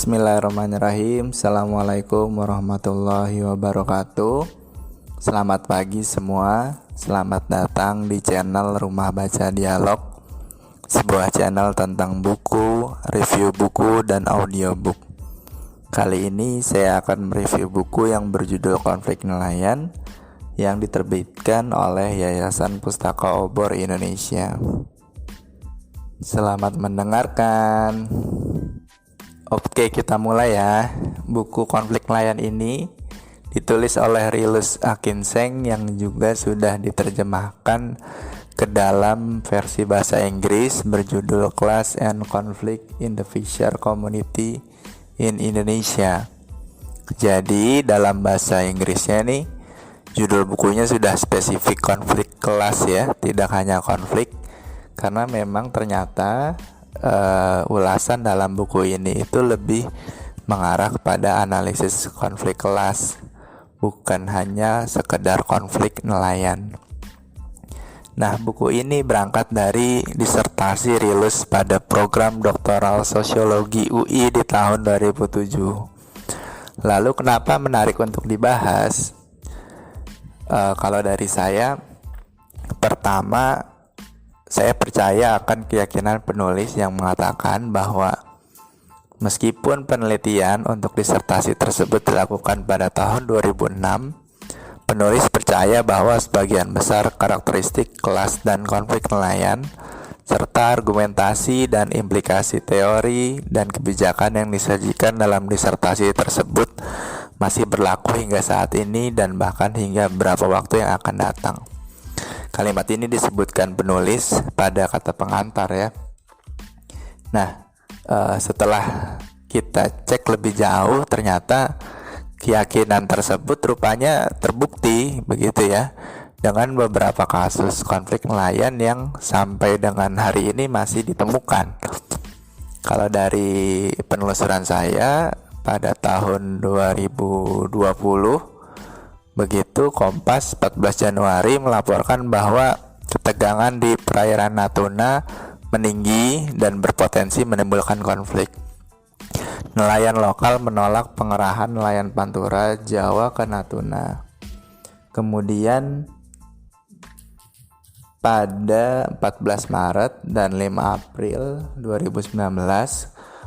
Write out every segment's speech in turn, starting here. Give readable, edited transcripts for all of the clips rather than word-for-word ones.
Bismillahirrahmanirrahim. Assalamualaikum warahmatullahi wabarakatuh. Selamat pagi semua. Selamat datang di channel Rumah Baca Dialog, sebuah channel tentang buku, review buku, dan audiobook. Kali ini saya akan mereview buku yang berjudul Konflik Nelayan yang diterbitkan oleh Yayasan Pustaka Obor Indonesia. Selamat mendengarkan. Oke, kita mulai ya. Buku Konflik Nelayan ini ditulis oleh Rilus Akinseng yang juga sudah diterjemahkan ke dalam versi bahasa Inggris berjudul Clash and Conflict in the Fisher Community in Indonesia. Jadi dalam bahasa Inggrisnya nih, judul bukunya sudah spesifik konflik kelas ya, tidak hanya konflik, karena memang ternyata ulasan dalam buku ini itu lebih mengarah kepada analisis konflik kelas, bukan hanya sekedar konflik nelayan. Nah, buku ini berangkat dari disertasi Rilus pada program doktoral sosiologi UI di tahun 2007. Lalu kenapa menarik untuk dibahas? Kalau dari saya, pertama, saya percaya akan keyakinan penulis yang mengatakan bahwa meskipun penelitian untuk disertasi tersebut dilakukan pada tahun 2006, penulis percaya bahwa sebagian besar karakteristik kelas dan konflik nelayan, serta argumentasi dan implikasi teori dan kebijakan yang disajikan dalam disertasi tersebut masih berlaku hingga saat ini dan bahkan hingga beberapa waktu yang akan datang. Kalimat ini disebutkan penulis pada kata pengantar ya. Nah, setelah kita cek lebih jauh, ternyata keyakinan tersebut rupanya terbukti begitu ya, dengan beberapa kasus konflik nelayan yang sampai dengan hari ini masih ditemukan. Kalau dari penelusuran saya pada tahun 2020, begitu Kompas 14 Januari melaporkan bahwa ketegangan di perairan Natuna meninggi dan berpotensi menimbulkan konflik. Nelayan lokal menolak pengerahan nelayan Pantura Jawa ke Natuna. Kemudian pada 14 Maret dan 5 April 2019,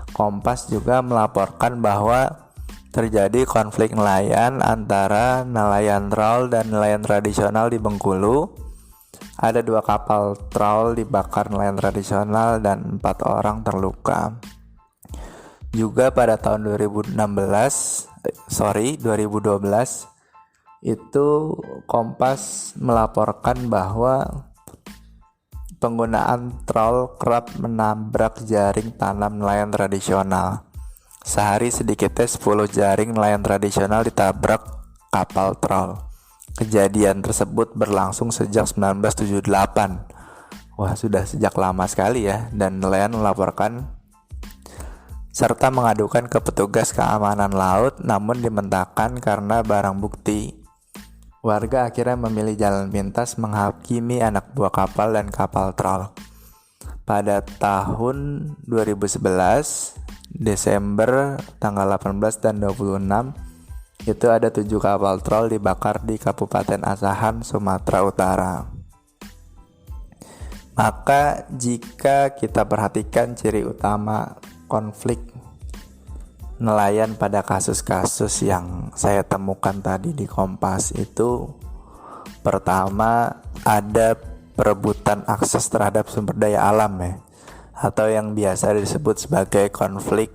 Kompas juga melaporkan bahwa terjadi konflik nelayan antara nelayan trawl dan nelayan tradisional di Bengkulu. Ada 2 kapal trawl dibakar nelayan tradisional dan 4 orang terluka. Juga pada tahun 2012 itu Kompas melaporkan bahwa penggunaan trawl kerap menabrak jaring tanam nelayan tradisional. Sehari sedikitnya 10 jaring nelayan tradisional ditabrak kapal trawl. Kejadian tersebut berlangsung sejak 1978. Wah, sudah sejak lama sekali ya. Dan nelayan melaporkan serta mengadukan ke petugas keamanan laut, namun dimentahkan karena barang bukti. Warga akhirnya memilih jalan pintas menghakimi anak buah kapal dan kapal trawl. Pada tahun 2011, Desember tanggal 18 dan 26 itu ada 7 kapal trawl dibakar di Kabupaten Asahan, Sumatera Utara. Maka jika kita perhatikan ciri utama konflik nelayan pada kasus-kasus yang saya temukan tadi di Kompas itu, pertama ada perebutan akses terhadap sumber daya alam ya, atau yang biasa disebut sebagai konflik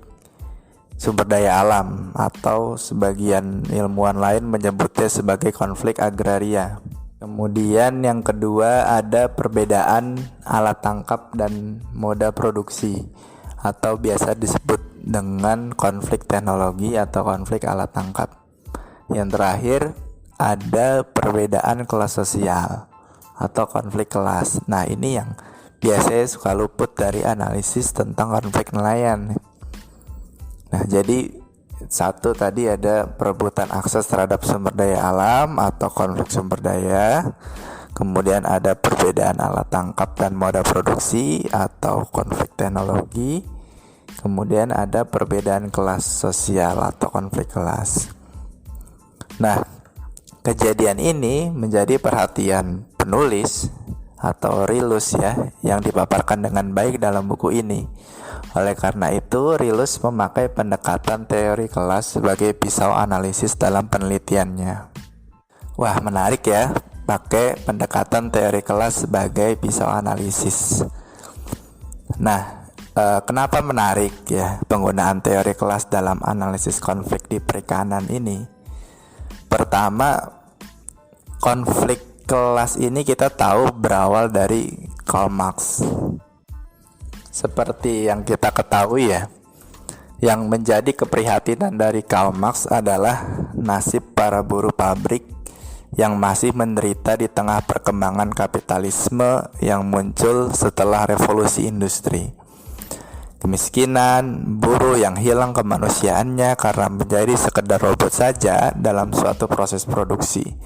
sumber daya alam, atau sebagian ilmuwan lain menyebutnya sebagai konflik agraria. Kemudian yang kedua ada perbedaan alat tangkap dan moda produksi, atau biasa disebut dengan konflik teknologi atau konflik alat tangkap. Yang terakhir ada perbedaan kelas sosial atau konflik kelas. Nah, ini yang biasanya suka luput dari analisis tentang konflik nelayan. Nah, jadi satu tadi ada perebutan akses terhadap sumber daya alam atau konflik sumber daya. Kemudian ada perbedaan alat tangkap dan moda produksi atau konflik teknologi. Kemudian ada perbedaan kelas sosial atau konflik kelas. Nah, kejadian ini menjadi perhatian penulis atau Rilus ya, yang dipaparkan dengan baik dalam buku ini. Oleh karena itu, Rilus memakai pendekatan teori kelas sebagai pisau analisis dalam penelitiannya. Wah, menarik ya, pakai pendekatan teori kelas sebagai pisau analisis. Nah, kenapa menarik ya penggunaan teori kelas dalam analisis konflik di perikanan ini? Pertama, konflik kelas ini kita tahu berawal dari Karl Marx. Seperti yang kita ketahui ya, yang menjadi keprihatinan dari Karl Marx adalah nasib para buruh pabrik yang masih menderita di tengah perkembangan kapitalisme yang muncul setelah revolusi industri. Kemiskinan, buruh yang hilang kemanusiaannya karena menjadi sekedar robot saja dalam suatu proses produksi,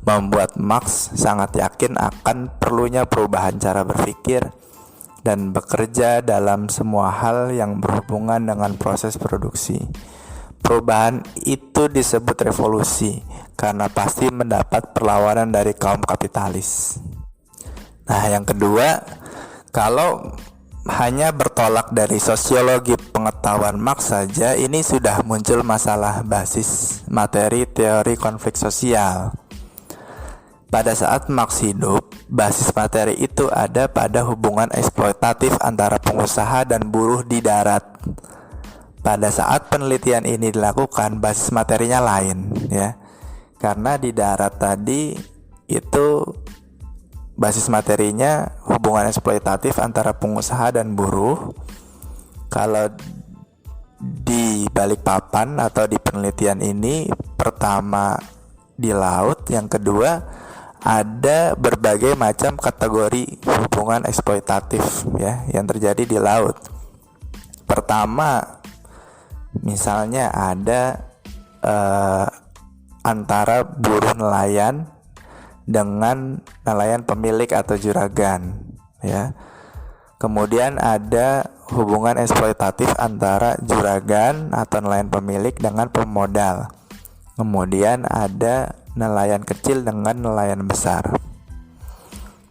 membuat Marx sangat yakin akan perlunya perubahan cara berpikir dan bekerja dalam semua hal yang berhubungan dengan proses produksi. Perubahan itu disebut revolusi karena pasti mendapat perlawanan dari kaum kapitalis. Nah, yang kedua, kalau hanya bertolak dari sosiologi pengetahuan Marx saja, ini sudah muncul masalah basis materi teori konflik sosial. Pada saat Marx hidup, basis materi itu ada pada hubungan eksploitatif antara pengusaha dan buruh di darat. Pada saat penelitian ini dilakukan, basis materinya lain ya. Karena di darat tadi itu basis materinya hubungan eksploitatif antara pengusaha dan buruh. Kalau di Balikpapan atau di penelitian ini, pertama di laut, yang kedua ada berbagai macam kategori hubungan eksploitatif ya yang terjadi di laut. Pertama, misalnya ada antara buruh nelayan dengan nelayan pemilik atau juragan ya. Kemudian ada hubungan eksploitatif antara juragan atau nelayan pemilik dengan pemodal. Kemudian ada nelayan kecil dengan nelayan besar.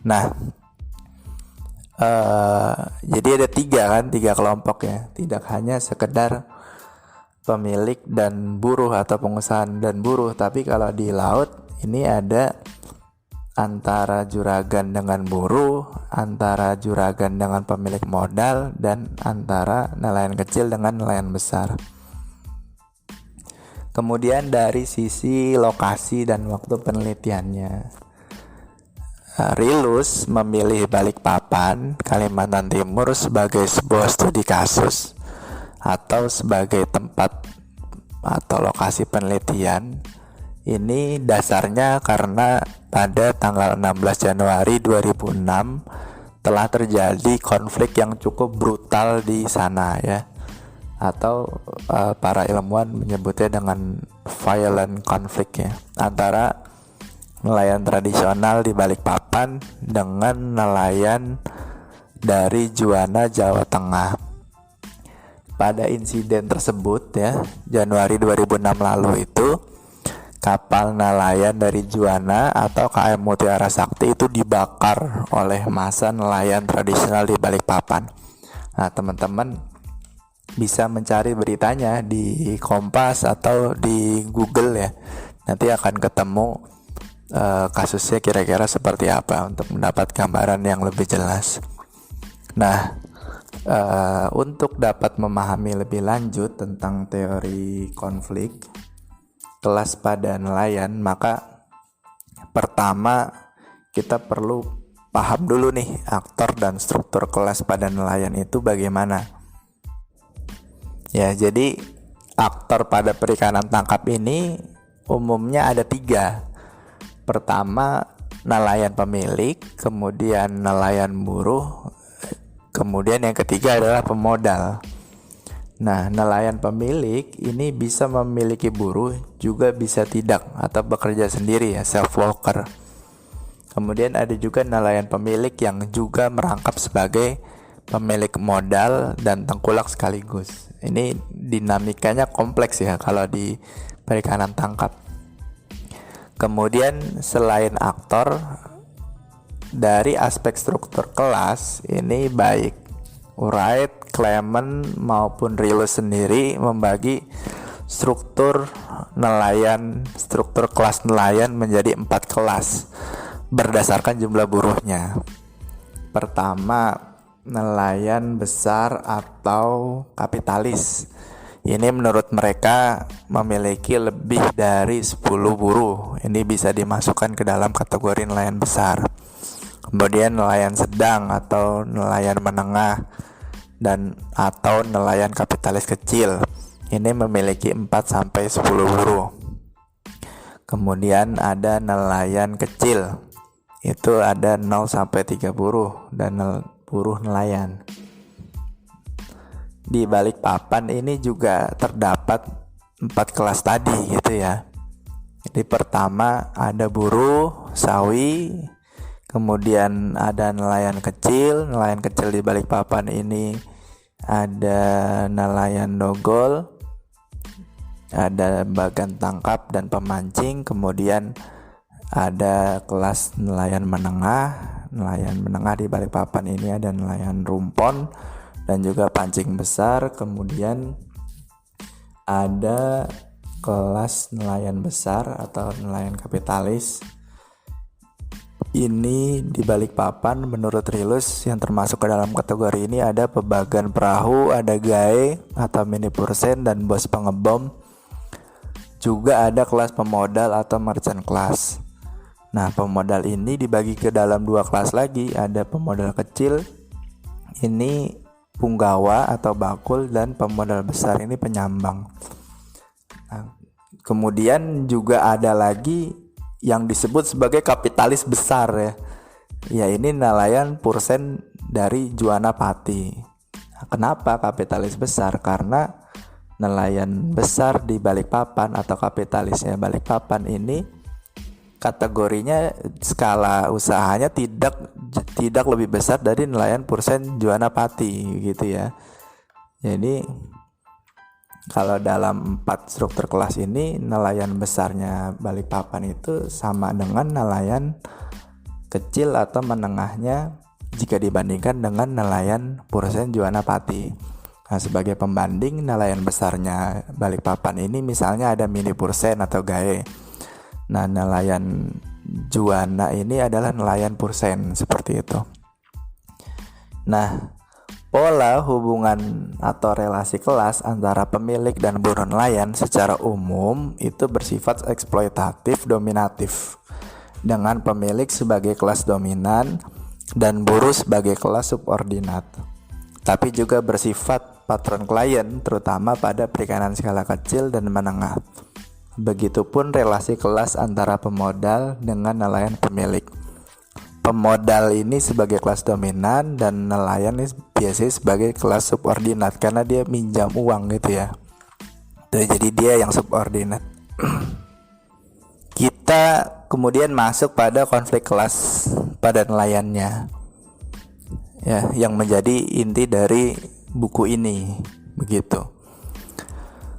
Nah, jadi ada tiga kelompok ya. Tidak hanya sekedar pemilik dan buruh atau pengusaha dan buruh, tapi kalau di laut ini ada antara juragan dengan buruh, antara juragan dengan pemilik modal, dan antara nelayan kecil dengan nelayan besar. Kemudian dari sisi lokasi dan waktu penelitiannya, Rilus memilih Balikpapan, Kalimantan Timur sebagai sebuah studi kasus atau sebagai tempat atau lokasi penelitian. Ini dasarnya karena pada tanggal 16 Januari 2006 telah terjadi konflik yang cukup brutal di sana ya, atau para ilmuwan menyebutnya dengan violent conflict ya, antara nelayan tradisional di Balikpapan dengan nelayan dari Juwana, Jawa Tengah. Pada insiden tersebut ya, Januari 2006 lalu itu, kapal nelayan dari Juwana atau KM Mutiara Sakti itu dibakar oleh massa nelayan tradisional di Balikpapan. Nah, teman-teman bisa mencari beritanya di Kompas atau di Google ya. Nanti akan ketemu kasusnya kira-kira seperti apa untuk mendapat gambaran yang lebih jelas. Nah, untuk dapat memahami lebih lanjut tentang teori konflik kelas pada nelayan, maka pertama kita perlu paham dulu nih aktor dan struktur kelas pada nelayan itu bagaimana. Ya, jadi aktor pada perikanan tangkap ini umumnya ada 3. Pertama, nelayan pemilik, kemudian nelayan buruh, kemudian yang ketiga adalah pemodal. Nah, nelayan pemilik ini bisa memiliki buruh, juga bisa tidak atau bekerja sendiri ya, self worker. Kemudian ada juga nelayan pemilik yang juga merangkap sebagai pemilik modal dan tengkulak sekaligus. Ini dinamikanya kompleks ya kalau di perikanan tangkap. Kemudian selain aktor, dari aspek struktur kelas ini baik Wright, Clement maupun Rilus sendiri membagi struktur kelas nelayan menjadi 4 kelas berdasarkan jumlah buruhnya. Pertama, nelayan besar atau kapitalis. Ini menurut mereka memiliki lebih dari 10 buruh. Ini bisa dimasukkan ke dalam kategori nelayan besar. Kemudian nelayan sedang atau nelayan menengah atau nelayan kapitalis kecil. Ini memiliki 4 sampai 10 buruh. Kemudian ada nelayan kecil. Itu ada 0 sampai 3 buruh dan 0 buruh nelayan. Di Balikpapan ini juga terdapat 4 kelas tadi gitu ya. Jadi pertama ada buruh, sawi, kemudian ada nelayan kecil. Nelayan kecil di Balikpapan ini ada nelayan dogol, ada bagan tangkap dan pemancing. Kemudian ada kelas nelayan menengah. Nelayan menengah di Balikpapan ini ada nelayan rumpon dan juga pancing besar. Kemudian ada kelas nelayan besar atau nelayan kapitalis. Ini di Balikpapan menurut Rilus yang termasuk ke dalam kategori ini ada pebagan perahu, ada gae atau mini pursen dan bos pengebom. Juga ada kelas pemodal atau merchant class. Nah, pemodal ini dibagi ke dalam 2 kelas lagi. Ada pemodal kecil, ini punggawa atau bakul, dan pemodal besar ini penyambang. Nah, kemudian juga ada lagi yang disebut sebagai kapitalis besar ya. Ya, ini nelayan pursen dari Juana Pati. Nah, kenapa kapitalis besar? Karena nelayan besar di Balikpapan atau kapitalisnya Balikpapan ini kategorinya skala usahanya tidak lebih besar dari nelayan pursen Juana Pati gitu ya. Jadi kalau dalam 4 struktur kelas ini, nelayan besarnya Balikpapan itu sama dengan nelayan kecil atau menengahnya jika dibandingkan dengan nelayan pursen Juana Pati. Nah, sebagai pembanding, nelayan besarnya Balikpapan ini misalnya ada mini pursen atau gae. Nah, nelayan Juana ini adalah nelayan pursen, seperti itu. Nah, pola hubungan atau relasi kelas antara pemilik dan buruh nelayan secara umum itu bersifat eksploitatif dominatif, dengan pemilik sebagai kelas dominan dan buruh sebagai kelas subordinat. Tapi juga bersifat patron klien, terutama pada perikanan skala kecil dan menengah. Begitupun relasi kelas antara pemodal dengan nelayan pemilik. Pemodal ini sebagai kelas dominan dan nelayan ini biasanya sebagai kelas subordinat karena dia minjam uang gitu ya. Tuh, jadi dia yang subordinat. Kita kemudian masuk pada konflik kelas pada nelayannya. Ya, yang menjadi inti dari buku ini begitu.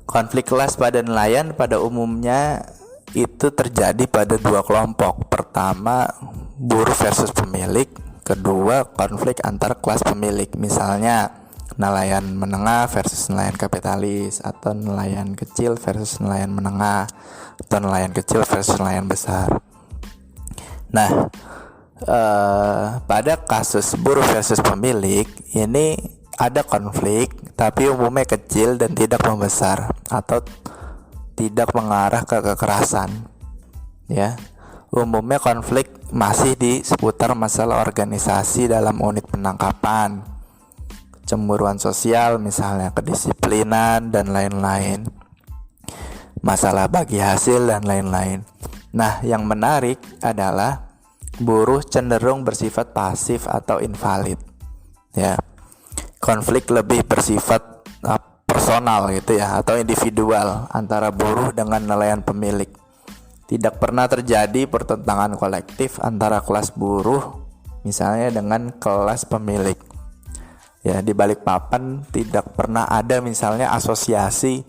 Konflik kelas pada nelayan pada umumnya itu terjadi pada 2 kelompok. Pertama, buruh versus pemilik. Kedua, konflik antar kelas pemilik. Misalnya nelayan menengah versus nelayan kapitalis, atau nelayan kecil versus nelayan menengah, atau nelayan kecil versus nelayan besar. Nah, pada kasus buruh versus pemilik ini ada konflik, tapi umumnya kecil dan tidak membesar atau tidak mengarah ke kekerasan. Ya, umumnya konflik masih di seputar masalah organisasi dalam unit penangkapan, cemburuan sosial misalnya, kedisiplinan dan lain-lain, masalah bagi hasil dan lain-lain. Nah, yang menarik adalah buruh cenderung bersifat pasif atau invalid. Ya, konflik lebih bersifat personal gitu ya, atau individual antara buruh dengan nelayan pemilik. Tidak pernah terjadi pertentangan kolektif antara kelas buruh misalnya dengan kelas pemilik. Ya, di Balikpapan tidak pernah ada misalnya asosiasi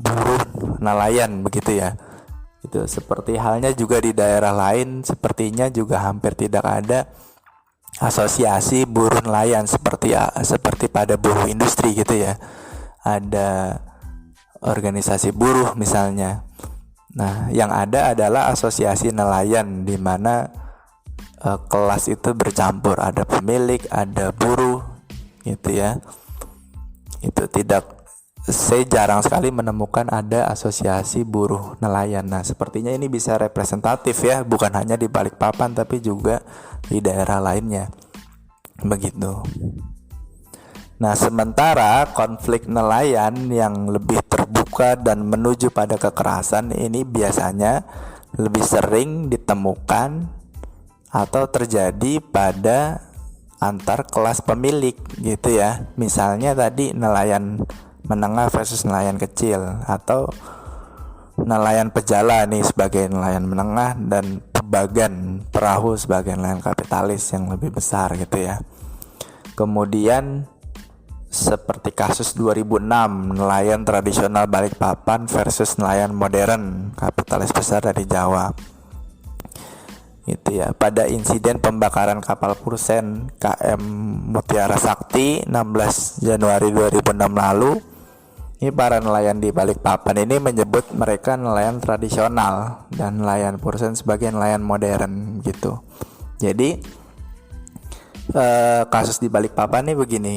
buruh nelayan begitu ya. Itu seperti halnya juga di daerah lain, sepertinya juga hampir tidak ada asosiasi buruh nelayan seperti pada buruh industri gitu ya. Ada organisasi buruh misalnya. Nah, yang ada adalah asosiasi nelayan di mana kelas itu bercampur, ada pemilik, ada buruh gitu ya. Saya jarang sekali menemukan ada asosiasi buruh nelayan. Nah, sepertinya ini bisa representatif ya, bukan hanya di Balikpapan tapi juga di daerah lainnya. Begitu. Nah, sementara konflik nelayan yang lebih terbuka dan menuju pada kekerasan ini biasanya lebih sering ditemukan atau terjadi pada antar kelas pemilik gitu ya. Misalnya tadi nelayan menengah versus nelayan kecil, atau nelayan pejala nih sebagai nelayan menengah dan pebagan perahu sebagai nelayan kapitalis yang lebih besar gitu ya. Kemudian seperti kasus 2006 nelayan tradisional Balikpapan versus nelayan modern kapitalis besar dari Jawa. Itu ya, pada insiden pembakaran kapal Pursen KM Mutiara Sakti 16 Januari 2006 lalu, ini para nelayan di Balikpapan ini menyebut mereka nelayan tradisional dan nelayan Pursen sebagai nelayan modern gitu. Jadi kasus di Balikpapan ini begini.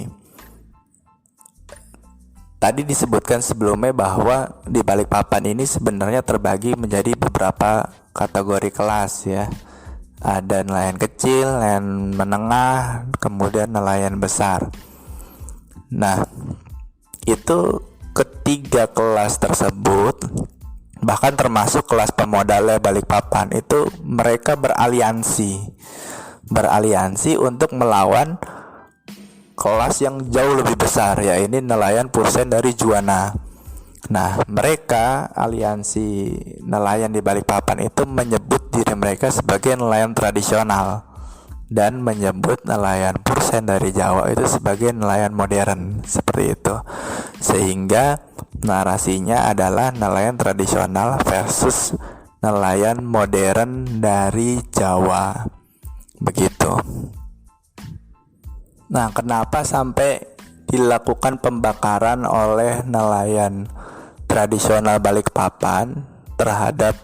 Tadi disebutkan sebelumnya bahwa di Balikpapan ini sebenarnya terbagi menjadi beberapa kategori kelas ya. Ada nelayan kecil, nelayan menengah, kemudian nelayan besar. Nah, itu ketiga kelas tersebut, bahkan termasuk kelas pemodalnya Balikpapan, itu mereka beraliansi untuk melawan kelas yang jauh lebih besar, yaitu nelayan Pursen dari Juwana. Nah, mereka aliansi nelayan di Balikpapan itu menyebut diri mereka sebagai nelayan tradisional dan menyebut nelayan Pursen dari Jawa itu sebagai nelayan modern, seperti itu. Sehingga narasinya adalah nelayan tradisional versus nelayan modern dari Jawa. Begitu. Nah, kenapa sampai dilakukan pembakaran oleh nelayan tradisional Balikpapan terhadap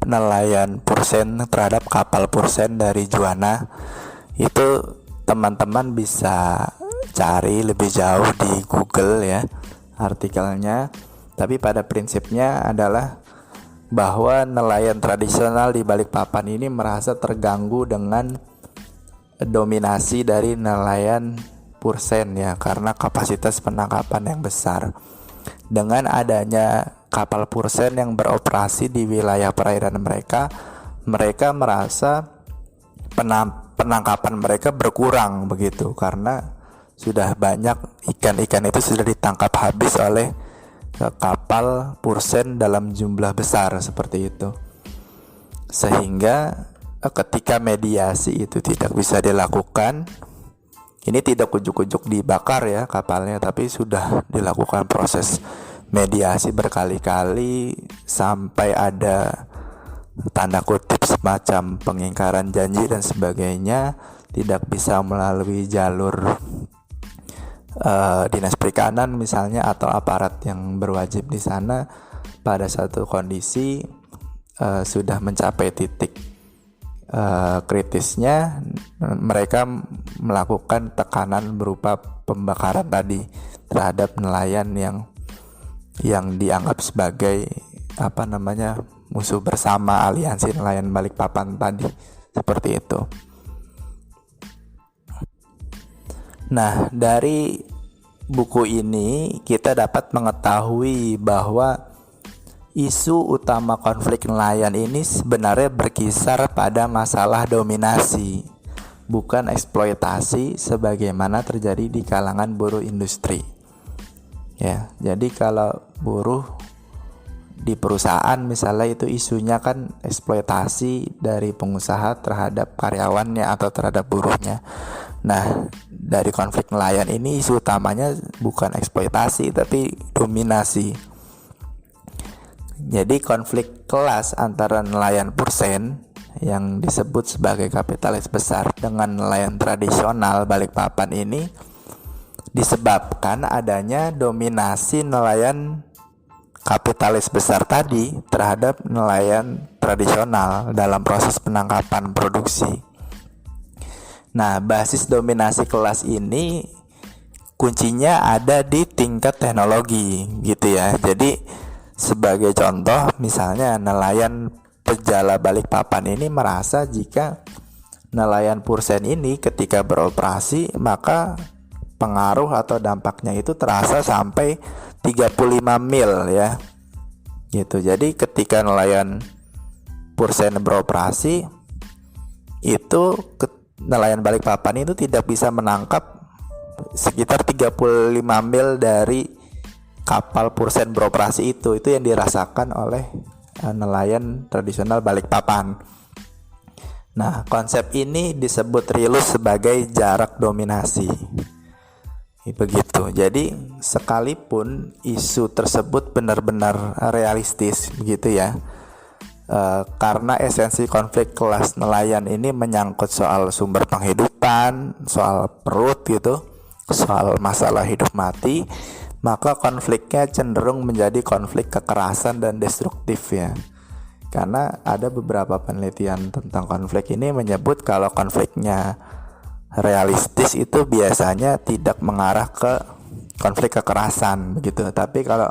nelayan Pursen, terhadap kapal Pursen dari Juwana? Itu teman-teman bisa cari lebih jauh di Google ya artikelnya. Tapi pada prinsipnya adalah bahwa nelayan tradisional di Balikpapan ini merasa terganggu dengan dominasi dari nelayan Pursen ya, karena kapasitas penangkapan yang besar. Dengan adanya kapal Pursen yang beroperasi di wilayah perairan mereka merasa penangkapan mereka berkurang begitu, karena sudah banyak ikan-ikan itu sudah ditangkap habis oleh kapal Pursen dalam jumlah besar seperti itu. Sehingga ketika mediasi itu tidak bisa dilakukan, ini tidak ujuk-ujuk dibakar ya kapalnya, tapi sudah dilakukan proses mediasi berkali-kali sampai ada tanda kutip semacam pengingkaran janji dan sebagainya, tidak bisa melalui jalur dinas perikanan misalnya atau aparat yang berwajib di sana. Pada satu kondisi sudah mencapai titik kritisnya, mereka melakukan tekanan berupa pembakaran tadi terhadap nelayan yang dianggap sebagai musuh bersama aliansi nelayan Balikpapan tadi, seperti itu. Nah, dari buku ini kita dapat mengetahui bahwa isu utama konflik nelayan ini sebenarnya berkisar pada masalah dominasi, bukan eksploitasi sebagaimana terjadi di kalangan buruh industri. Ya, jadi kalau buruh di perusahaan misalnya itu isunya kan eksploitasi dari pengusaha terhadap karyawannya atau terhadap buruhnya. Nah, dari konflik nelayan ini isu utamanya bukan eksploitasi tapi dominasi. Jadi konflik kelas antara nelayan Pursen yang disebut sebagai kapitalis besar dengan nelayan tradisional Balikpapan ini disebabkan adanya dominasi nelayan kapitalis besar tadi terhadap nelayan tradisional dalam proses penangkapan produksi. Nah, basis dominasi kelas ini kuncinya ada di tingkat teknologi gitu ya. Jadi sebagai contoh misalnya nelayan Pejala Balikpapan ini merasa jika nelayan Pursen ini ketika beroperasi maka pengaruh atau dampaknya itu terasa sampai 35 mil ya. Gitu. Jadi ketika nelayan Pursen beroperasi itu nelayan Balikpapan itu tidak bisa menangkap sekitar 35 mil dari kapal Pursen beroperasi itu yang dirasakan oleh nelayan tradisional Balikpapan. Nah, konsep ini disebut RILUS sebagai jarak dominasi. Begitu. Jadi sekalipun isu tersebut benar-benar realistis begitu ya. Karena esensi konflik kelas nelayan ini menyangkut soal sumber penghidupan, soal perut gitu, soal masalah hidup mati, maka konfliknya cenderung menjadi konflik kekerasan dan destruktif ya. Karena ada beberapa penelitian tentang konflik ini menyebut kalau konfliknya realistis itu biasanya tidak mengarah ke konflik kekerasan begitu. Tapi kalau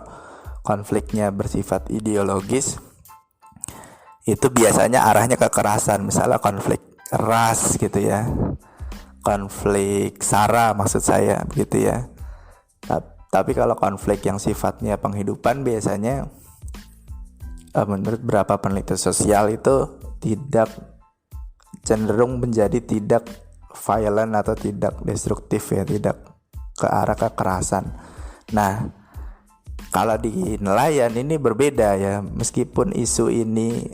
konfliknya bersifat ideologis itu biasanya arahnya kekerasan, misalnya konflik ras gitu ya, konflik SARA maksud saya begitu ya. Tapi kalau konflik yang sifatnya penghidupan biasanya menurut beberapa peneliti sosial itu tidak cenderung menjadi tidak violent atau tidak destruktif ya, tidak ke arah kekerasan. Nah, kalau di nelayan ini berbeda ya, meskipun isu ini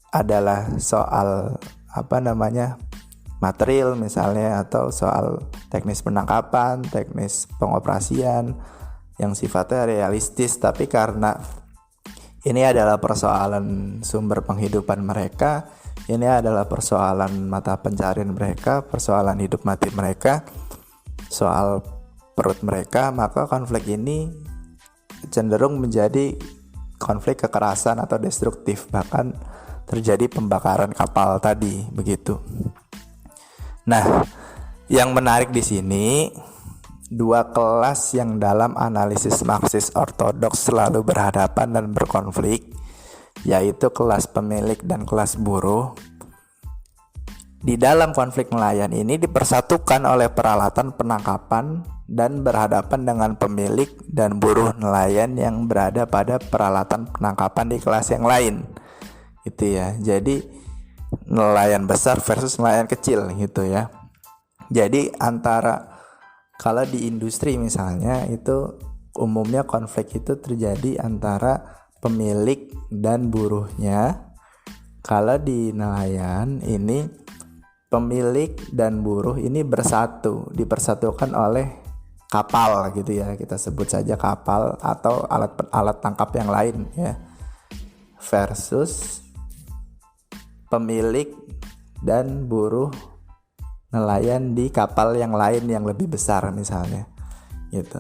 adalah soal material misalnya atau soal teknis penangkapan, teknis pengoperasian yang sifatnya realistis, tapi karena ini adalah persoalan sumber penghidupan mereka, ini adalah persoalan mata pencarian mereka, persoalan hidup mati mereka, soal perut mereka, maka konflik ini cenderung menjadi konflik kekerasan atau destruktif, bahkan terjadi pembakaran kapal tadi begitu. Nah, yang menarik di sini dua kelas yang dalam analisis Marxis ortodoks selalu berhadapan dan berkonflik, yaitu kelas pemilik dan kelas buruh. Di dalam konflik nelayan ini dipersatukan oleh peralatan penangkapan dan berhadapan dengan pemilik dan buruh nelayan yang berada pada peralatan penangkapan di kelas yang lain. Gitu ya. Jadi nelayan besar versus nelayan kecil gitu ya. Jadi kalau di industri misalnya itu umumnya konflik itu terjadi antara pemilik dan buruhnya. Kalau di nelayan ini pemilik dan buruh ini dipersatukan oleh kapal gitu ya. Kita sebut saja kapal atau alat tangkap yang lain ya. Versus pemilik dan buruh nelayan di kapal yang lain yang lebih besar misalnya gitu.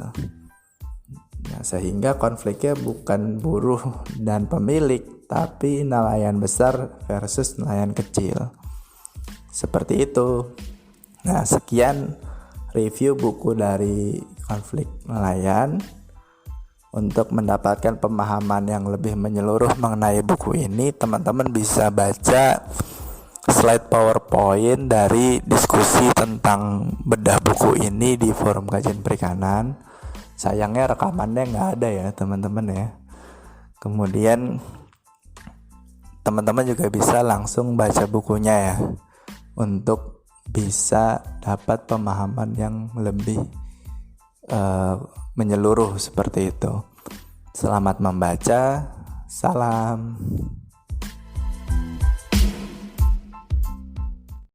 Nah, sehingga konfliknya bukan buruh dan pemilik, tapi nelayan besar versus nelayan kecil. Seperti itu. Nah, sekian review buku dari konflik nelayan. Untuk mendapatkan pemahaman yang lebih menyeluruh mengenai buku ini, teman-teman bisa baca slide PowerPoint dari diskusi tentang bedah buku ini di forum kajian perikanan. Sayangnya rekamannya nggak ada ya teman-teman ya. Kemudian teman-teman juga bisa langsung baca bukunya ya, untuk bisa dapat pemahaman yang lebih menyeluruh seperti itu. Selamat membaca. Salam.